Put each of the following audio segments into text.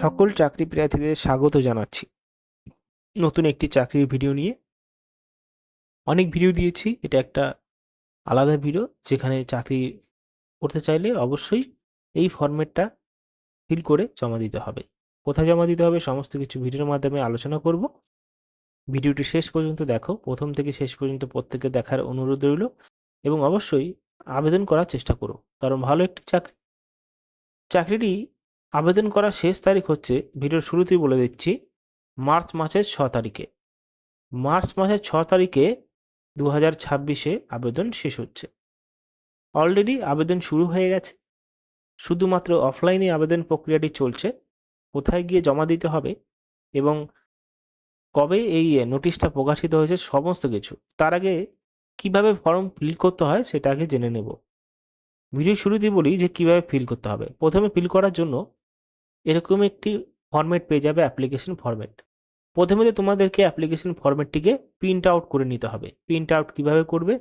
সকল চাকরি প্রার্থীদের স্বাগত জানাচ্ছি নতুন একটি চাকরির ভিডিও নিয়ে। অনেক ভিডিও দিয়েছি, এটা একটা আলাদা ভিডিও যেখানে চাকরি করতে চাইলে অবশ্যই এই ফরম্যাটটা ফিল করে জমা দিতে হবে। কোথায় জমা দিতে হবে সমস্ত কিছু ভিডিওর মাধ্যমে আলোচনা করব। ভিডিওটি শেষ পর্যন্ত দেখো, প্রথম থেকে শেষ পর্যন্ত প্রত্যেকে দেখার অনুরোধ রইল এবং অবশ্যই আবেদন করার চেষ্টা করো, কারণ ভালো একটি চাকরিটি আবেদন করার শেষ তারিখ হচ্ছে, ভিডিওর শুরুতেই বলে দিচ্ছি, মার্চ মাসের 6 তারিখে। মার্চ মাসের 6 তারিখে 2026-এ আবেদন শেষ হচ্ছে। অলরেডি আবেদন শুরু হয়ে গেছে, শুধুমাত্র অফলাইনে আবেদন প্রক্রিয়াটি চলছে। কোথায় গিয়ে জমা দিতে হবে এবং কবে এই নোটিশটা প্রকাশিত হয়েছে সমস্ত কিছু, তার আগে কিভাবে ফর্ম ফিল করতে হয় সেটা আগে জেনে নেব। ভিডিও শুরুতেই বলি যে কিভাবে ফিল করতে হবে। প্রথমে ফিল করার জন্য এরকম একটি ফরম্যাট পেয়ে যাবে, অ্যাপ্লিকেশন ফরম্যাট। প্রথমে তো তোমাদেরকে অ্যাপ্লিকেশন ফরম্যাটটিকে প্রিন্ট আউট করে নিতে হবে। প্রিন্ট আউট কীভাবে করবে?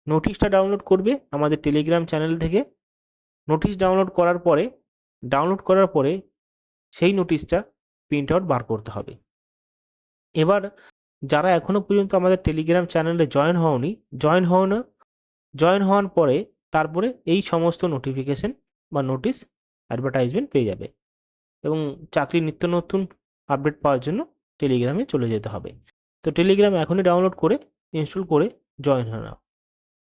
নোটিশটা ডাউনলোড করবে আমাদের টেলিগ্রাম চ্যানেল থেকে। নোটিশ ডাউনলোড করার পরে সেই নোটিশটা প্রিন্ট আউট বার করতে হবে। এবার যারা এখনও পর্যন্ত আমাদের টেলিগ্রাম চ্যানেলে জয়েন হওয়ার পরে তারপরে এই সমস্ত নোটিফিকেশন বা নোটিশ অ্যাডভার্টাইজমেন্ট পেয়ে যাবে এবং চাকরির নিত্য নতুন আপডেট পাওয়ার জন্য টেলিগ্রামে চলে যেতে হবে। তো টেলিগ্রাম এখনই ডাউনলোড করে ইনস্টল করে জয়েন হয়ে নাও।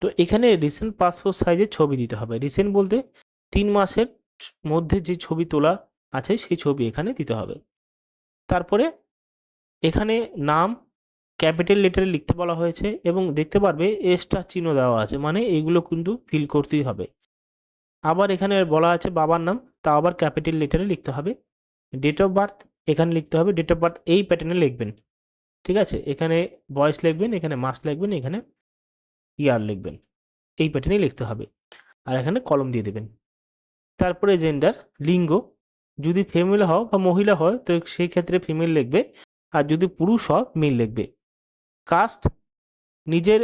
তো এখানে রিসেন্ট পাসপোর্ট সাইজের ছবি দিতে হবে। রিসেন্ট বলতে 3 মাসের মধ্যে যে ছবি তোলা আছে সেই ছবি এখানে দিতে হবে। তারপরে এখানে নাম ক্যাপিটাল লেটারে লিখতে বলা হয়েছে এবং দেখতে পারবে এক্সট্রা চিহ্ন দেওয়া আছে, মানে এইগুলো কিন্তু ফিল করতেই হবে। আবার এখানে বলা আছে বাবার নাম, তা আবার ক্যাপিটাল লেটারে লিখতে হবে। ডেট অফ বার্থ এখানে লিখতে হবে, ডেট অফ বার্থ এই প্যাটার্নে লিখবেন, ঠিক আছে? এখানে বয়স লিখবেন, এখানে মাস লিখবেন, এখানে ইয়ার লিখবেন, এই প্যাটার্নে লিখতে হবে। আর এখানে কলম দিয়ে দেবেন। তারপরে জেন্ডার, লিঙ্গ, যদি ফিমেল হও বা মহিলা হয় তো সেই ক্ষেত্রে ফিমেল লিখবে, আর যদি পুরুষ হও মেল লিখবে। কাস্ট, নিজের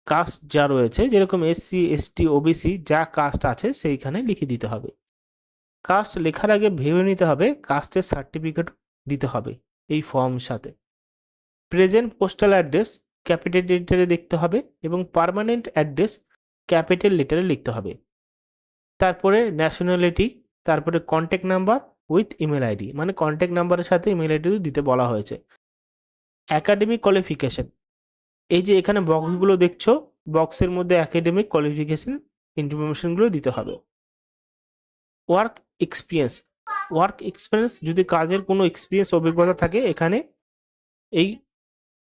কাস্ট যা রয়েছে, যেরকম এসসি এসটি ওবিসি যা কাস্ট আছে সেইখানে লিখে দিতে হবে। কাস্ট লেখার আগে ভেবে নিতে হবে কাস্টের সার্টিফিকেট দিতে হবে এই ফর্ম সাথে। প্রেজেন্ট পোস্টাল অ্যাড্রেস ক্যাপিটাল লেটারে দেখতে হবে এবং পার্মানেন্ট অ্যাড্রেস ক্যাপিটাল লেটারে লিখতে হবে। তারপরে ন্যাশনালিটি, তারপরে contact number with email ID, মানে কন্ট্যাক্ট নাম্বারের সাথে ইমেল আইডিও দিতে বলা হয়েছে। অ্যাকাডেমিক কোয়ালিফিকেশন, এই যে এখানে বক্সগুলো দেখছো, বক্সের মধ্যে অ্যাকাডেমিক কোয়ালিফিকেশন ইনফরমেশনগুলো দিতে হবে। ওয়ার্ক এক্সপিরিয়েন্স, যদি কাজের কোনো এক্সপিরিয়েন্স অভিজ্ঞতা থাকে এখানে এই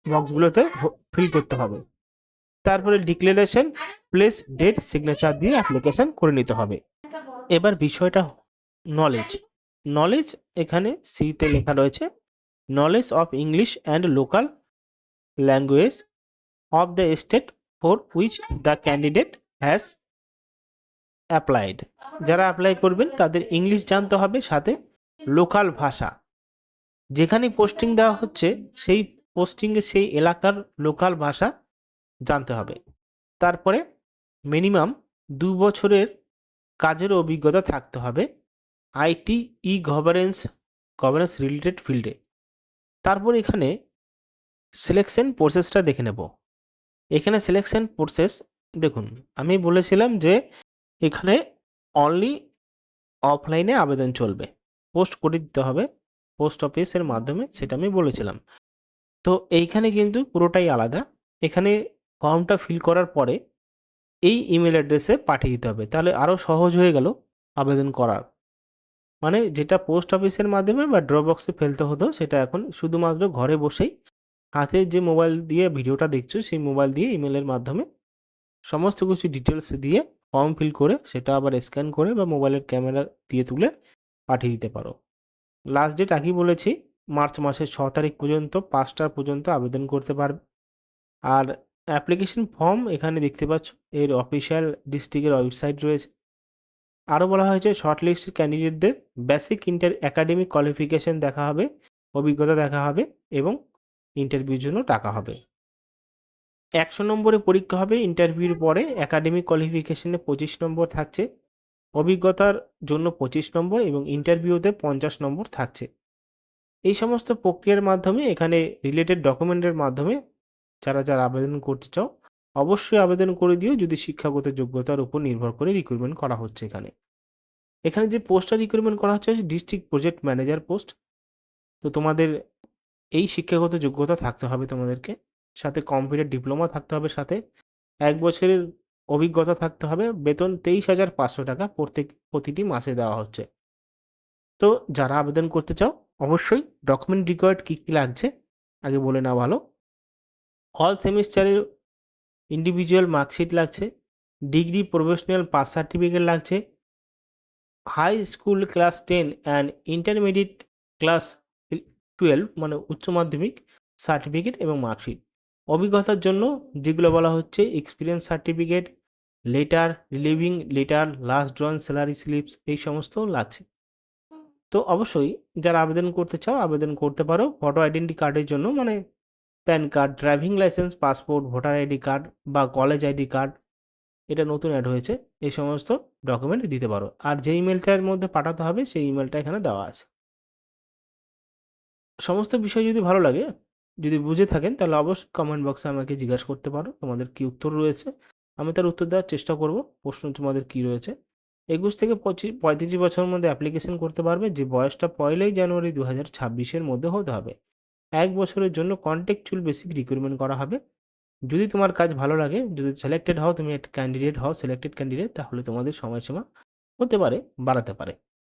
বক্সগুলোতে ফিল করতে হবে। তারপরে ডিক্লারেশন প্লেস ডেট সিগনেচার দিয়ে অ্যাপ্লিকেশন করে নিতে হবে। এবার বিষয়টা নলেজ এখানে সিতে লেখা রয়েছে, knowledge of English and local language of the state for which the candidate has applied. যারা অ্যাপ্লাই করবেন তাদের ইংলিশ জানতে হবে, সাথে লোকাল ভাষা, যেখানে পোস্টিং দেওয়া হচ্ছে সেই পোস্টিংয়ে সেই এলাকার লোকাল ভাষা জানতে হবে। তারপরে মিনিমাম 2 বছরের কাজের অভিজ্ঞতা থাকতে হবে আইটি গভর্নেন্স রিলেটেড ফিল্ডে। তারপর এখানে সিলেকশন প্রসেসটা দেখে নেব। এখানে সিলেকশন প্রসেস দেখুন, আমি বলেছিলাম যে এখানে অনলি অফলাইনে আবেদন চলবে, পোস্ট করে দিতে হবে পোস্ট অফিসের মাধ্যমে, সেটা আমি বলেছিলাম। তো এইখানে কিন্তু পুরোটাই আলাদা। এখানে ফর্মটা ফিল করার পরে এই ইমেল অ্যাড্রেসে পাঠিয়ে দিতে হবে, তাহলে আরও সহজ হয়ে গেল আবেদন করার। মানে যেটা পোস্ট অফিসের মাধ্যমে বা ড্রপ বক্সে ফেলতে হতো সেটা এখন শুধুমাত্র ঘরে বসেই হাতে যে মোবাইল দিয়ে ভিডিওটা দেখছো সেই মোবাইল দিয়ে ইমেলের মাধ্যমে সমস্ত কিছু ডিটেলস দিয়ে ফর্ম ফিল করে সেটা আবার স্ক্যান করে বা মোবাইলের ক্যামেরা দিয়ে তুলে পাঠিয়ে দিতে পারো। লাস্ট ডেট আগেই বলেছি, মার্চ মাসের 6 তারিখ পর্যন্ত 5টা পর্যন্ত আবেদন করতে পারবে। আর অ্যাপ্লিকেশন ফর্ম এখানে দেখতে পাচ্ছ, এর অফিসিয়াল ডিস্ট্রিক্টের ওয়েবসাইট রয়েছে। আরও বলা হয়েছে শর্টলিস্ট ক্যান্ডিডেটদের বেসিক একাডেমিক কোয়ালিফিকেশন দেখা হবে, অভিজ্ঞতা দেখা হবে এবং ইন্টারভিউর জন্য টাকা হবে। 100 নম্বরে পরীক্ষা হবে, ইন্টারভিউর পরে একাডেমিক কোয়ালিফিকেশনে 25 নম্বর থাকছে। অভিজ্ঞতার জন্য 25 নম্বর এবং ইন্টারভিউতে 50 নম্বর থাকছে। এই সমস্ত প্রক্রিয়ার মাধ্যমে এখানে রিলেটেড ডকুমেন্টের মাধ্যমে যারা আবেদন করতে চাও অবশ্যই আবেদন করে দিও, যদি শিক্ষাগত যোগ্যতার উপর নির্ভর করে রিক্রুটমেন্ট করা হচ্ছে এখানে। এখানে যে পোস্টটা রিক্রুটমেন্ট করা হচ্ছে ডিস্ট্রিক্ট প্রজেক্ট ম্যানেজার পোস্ট। তো তোমাদের এই শিক্ষাগত যোগ্যতা থাকতে হবে তোমাদেরকে, সাথে কম্পিউটার ডিপ্লোমা থাকতে হবে, সাথে 1 বছরের অভিজ্ঞতা থাকতে হবে। বেতন 23,500 টাকা প্রতিটি মাসে দেওয়া হচ্ছে। তো যারা আবেদন করতে চাও অবশ্যই ডকুমেন্ট রিকোয়ার্ড কী কী লাগছে আগে বলে নেওয়া ভালো। অল সেমিস্টারের ইন্ডিভিজুয়াল মার্কশিট লাগছে, ডিগ্রি প্রফেশনাল পাস সার্টিফিকেট লাগছে, high school class 10 and intermediate class 12 মানে উচ্চ মাধ্যমিক সার্টিফিকেট এবং মার্কশিট। অভিজ্ঞতার জন্য যেগুলো বলা হচ্ছে experience certificate, letter, relieving letter, last drawn salary slips, এই সমস্ত লাগছে। তো অবশ্যই যারা আবেদন করতে চাও আবেদন করতে পারো। ফটো আইডেন্টি কার্ডের জন্য মানে pan card, driving licence, passport, voter ID card বা কলেজ আইডি কার্ড, এটা নতুন অ্যাড হয়েছে, এই সমস্ত ডকুমেন্ট দিতে পারো। আর যে ইমেলটার মধ্যে পাঠাতে হবে সেই ইমেলটা এখানে দেওয়া আছে। সমস্ত বিষয় যদি ভালো লাগে, যদি বুঝে থাকেন তাহলে অবশ্যই কমেন্ট বক্সে আমাকে জিজ্ঞাসা করতে পারো তোমাদের কি উত্তর রয়েছে, আমি তার উত্তর দেওয়ার চেষ্টা করব। প্রশ্ন তোমাদের কি রয়েছে। 21 থেকে 35 বছরের মধ্যে অ্যাপ্লিকেশন করতে পারবে, যে বয়সটা 1 জানুয়ারি 2026-এর মধ্যে হতে হবে। 1 বছরের জন্য কন্টেক্সচুয়াল বেসিক রিক্রুটমেন্ট করা হবে। যদি তোমার কাজ ভালো লাগে, যদি সিলেক্টেড হও, তুমি একটা ক্যান্ডিডেট হও সিলেক্টেড ক্যান্ডিডেট, তাহলে তোমাদের সময়সীমা হতে পারে বাড়াতে পারে।